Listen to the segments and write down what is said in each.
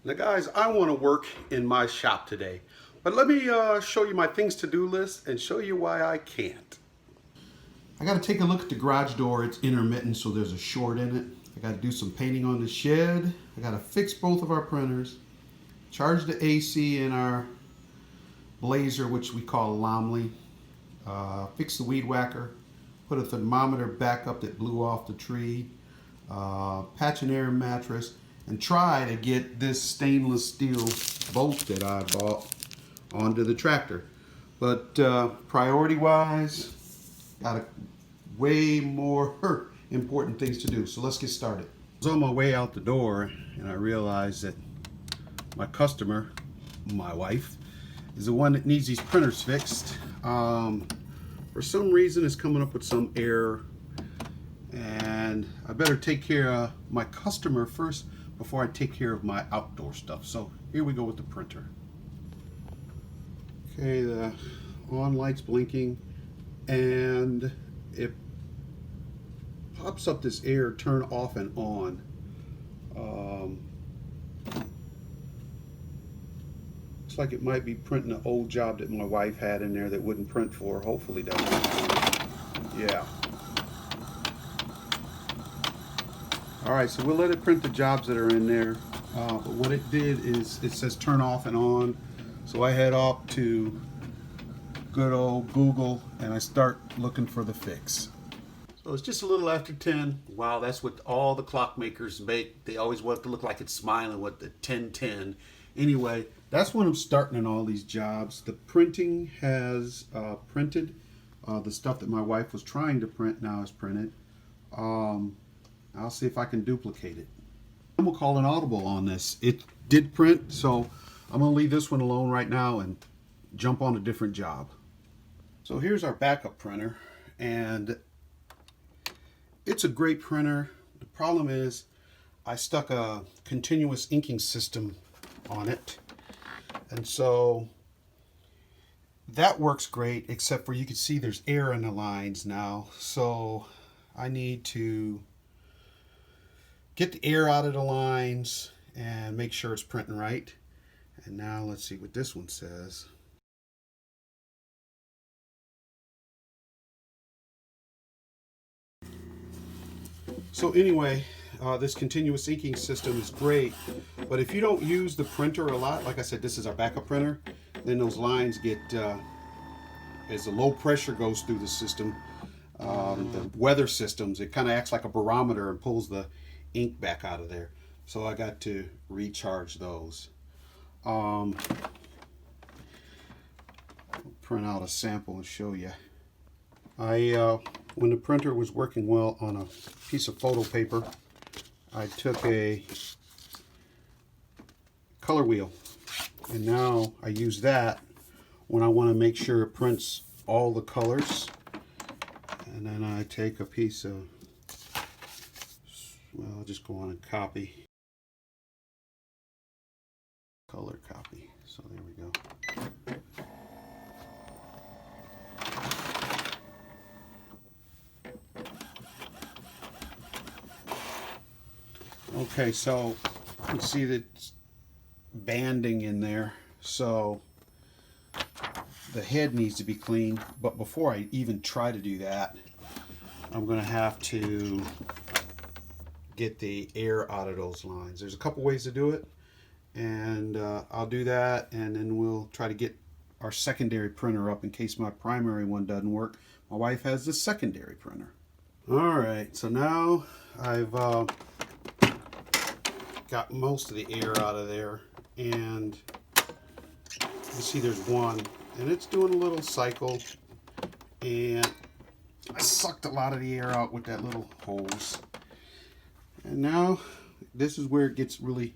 Now guys, I want to work in my shop today, but let me show you my things to do list and show you why I can't. I got to take a look at the garage door. It's intermittent, so there's a short in it. I got to do some painting on the shed. I got to fix both of our printers, charge the AC in our blazer, which we call a Lomley, fix the weed whacker, put a thermometer back up that blew off the tree, patch an air mattress, and try to get this stainless steel bolt that I bought onto the tractor. But priority wise, got a way more important things to do. So let's get started. I was on my way out the door and I realized that my customer, my wife, is the one that needs these printers fixed. For some reason it's coming up with some error, and I better take care of my customer first before I take care of my outdoor stuff. So here we go with the printer. Okay, the on light's blinking and it pops up this error, turn off and on. Looks like it might be printing an old job that my wife had in there that wouldn't print for her. Hopefully that won't. Yeah. Alright, so we'll let it print the jobs that are in there. But what it did is it says turn off and on. So I head off to good old Google and I start looking for the fix. So it's just a little after 10. Wow, that's what all the clock makers make. They always want it to look like it's smiling with the 10:10. Anyway, that's when I'm starting on all these jobs. The printing has printed. The stuff that my wife was trying to print now is printed. I'll see if I can duplicate it. I'm gonna call an audible on this. It did print, so I'm gonna leave this one alone right now and jump on a different job. So here's our backup printer, and it's a great printer. The problem is I stuck a continuous inking system on it, and so that works great, except for you can see there's air in the lines now. So I need to get the air out of the lines and make sure it's printing right. And now let's see what this one says. So anyway, this continuous inking system is great, but if you don't use the printer a lot, like I said, this is our backup printer, then those lines get, as the low pressure goes through the system, the weather systems, it kind of acts like a barometer and pulls the ink back out of there. So I got to recharge those. I'll print out a sample and show you. When the printer was working well on a piece of photo paper, I took a color wheel, and now I use that when I want to make sure it prints all the colors. And then I take a piece of, well, I'll just go on and copy, color copy. So there we go. Okay, so you see that banding in there, so the head needs to be cleaned. But before I even try to do that, I'm going to have to get the air out of those lines. There's a couple ways to do it, and I'll do that, and then we'll try to get our secondary printer up in case my primary one doesn't work. My wife has the secondary printer. Alright, so now I've got most of the air out of there, and you see there's one, and it's doing a little cycle, and I sucked a lot of the air out with that little hose. And now this is where it gets really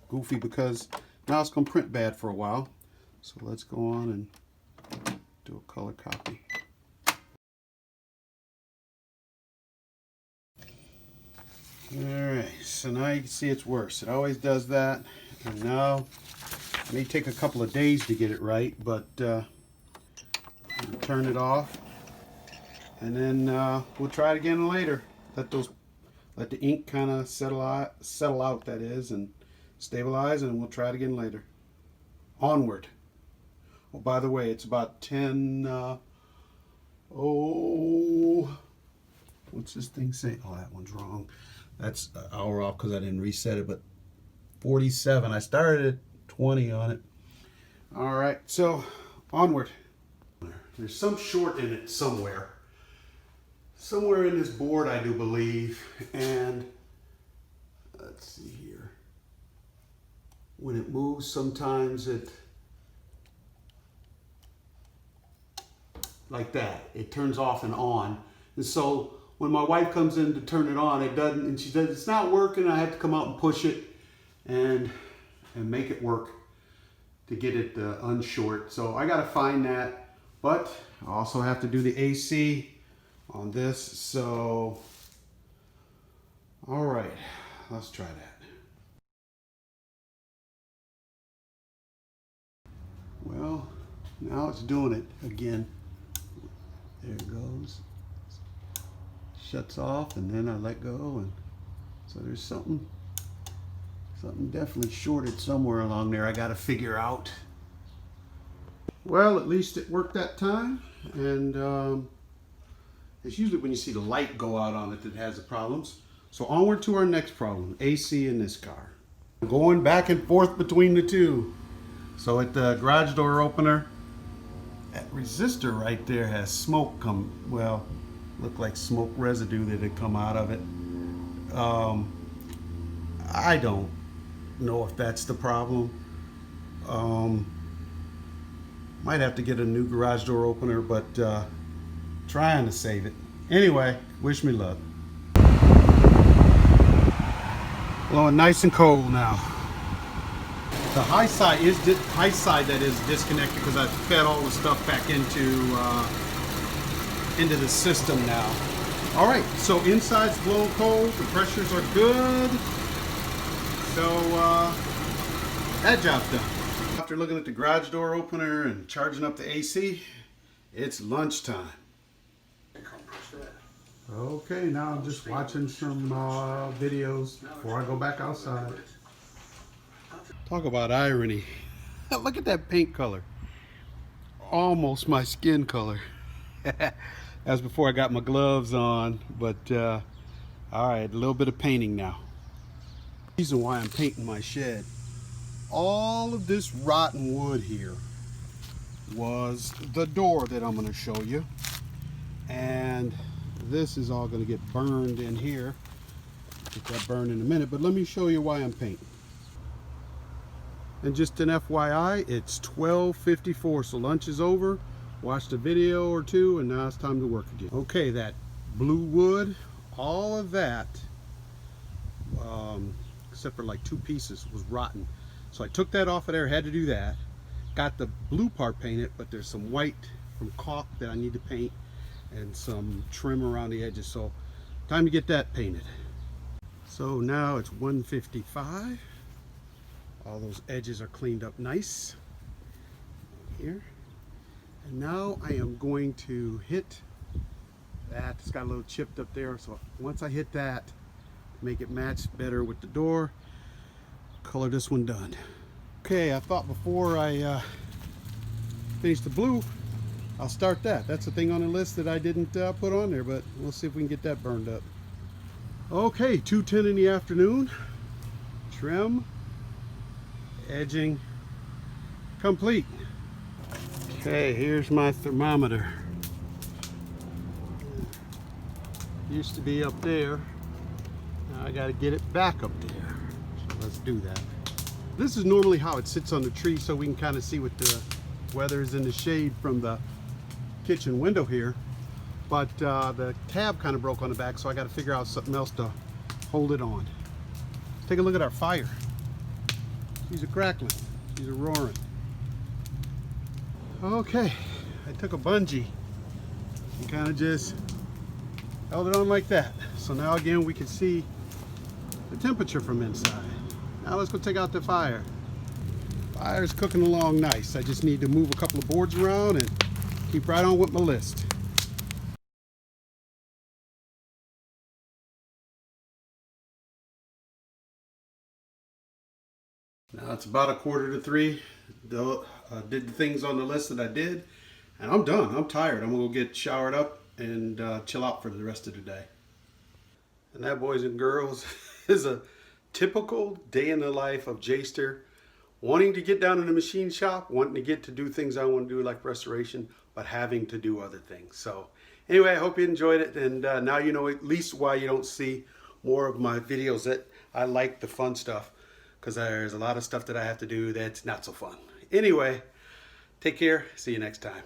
goofy, because now it's going to print bad for a while. So let's go on and do a color copy. Alright, so now you can see it's worse. It always does that. And now it may take a couple of days to get it right, but turn it off, and then we'll try it again later. Let the ink kind of settle out, that is, and stabilize, and we'll try it again later. Onward. Oh, by the way, it's about 10, what's this thing say? Oh, that one's wrong. That's an hour off because I didn't reset it, but 47. I started at 20 on it. All right, so onward. There's some short in it somewhere. Somewhere in this board, I do believe. And let's see here. When it moves, sometimes it, like that, it turns off and on. And so when my wife comes in to turn it on, it doesn't, and she says, it's not working. I have to come out and push it and make it work to get it unshort. So I got to find that, but I also have to do the AC on this. So, all right, let's try that. Well, now it's doing it again. There it goes. Shuts off, and then I let go, and so there's something definitely shorted somewhere along there I got to figure out. Well, at least it worked that time, and it's usually when you see the light go out on it that has the problems. So onward to our next problem, AC in this car. Going back and forth between the two. So at the garage door opener, that resistor right there has smoke looked like smoke residue that had come out of it. I don't know if that's the problem. Might have to get a new garage door opener, but trying to save it. Anyway, wish me luck. Blowing nice and cold now. The high side that is disconnected because I fed all the stuff back into the system now. All right, so inside's blowing cold. The pressures are good. So that job's done. After looking at the garage door opener and charging up the AC, it's lunchtime. Okay, now I'm just watching some videos before I go back outside. Talk about irony. Look at that paint color. Almost my skin color. That's before I got my gloves on, but all right, a little bit of painting now. Reason why I'm painting my shed. All of this rotten wood here was the door that I'm going to show you, and this is all going to get burned in here. Get that burned in a minute, but let me show you why I'm painting. And just an FYI, it's 12:54, so lunch is over. Watched a video or two, and now it's time to work again. Okay, that blue wood, all of that, except for like 2 pieces, was rotten. So I took that off of there, had to do that. Got the blue part painted, but there's some white from caulk that I need to paint and some trim around the edges. So time to get that painted. So now it's 1:55. All those edges are cleaned up nice here. And now I am going to hit that. It's got a little chipped up there. So once I hit that, make it match better with the door, color this one done. Okay, I thought before I finish the blue, I'll start that. That's the thing on the list that I didn't put on there, but we'll see if we can get that burned up. Okay, 2:10 in the afternoon. Trim, edging complete. Okay, here's my thermometer. Used to be up there. Now I got to get it back up there. So let's do that. This is normally how it sits on the tree, so we can kind of see what the weather is in the shade from the kitchen window here. But the tab kind of broke on the back, so I got to figure out something else to hold it on. Let's take a look at our fire. She's a crackling. She's a roaring. Okay, I took a bungee and kind of just held it on like that. So now again we can see the temperature from inside. Now let's go take out the fire. Fire's cooking along nice. I just need to move a couple of boards around and keep right on with my list. Now it's about 2:45. Did the things on the list that I did, and I'm done. I'm tired. I'm gonna go get showered up and chill out for the rest of the day. And that, boys and girls, is a typical day in the life of Jster, wanting to get down in the machine shop, wanting to get to do things I want to do like restoration, but having to do other things. So anyway, I hope you enjoyed it, and now you know at least why you don't see more of my videos. That I like the fun stuff, because there's a lot of stuff that I have to do that's not so fun. Anyway, take care. See you next time.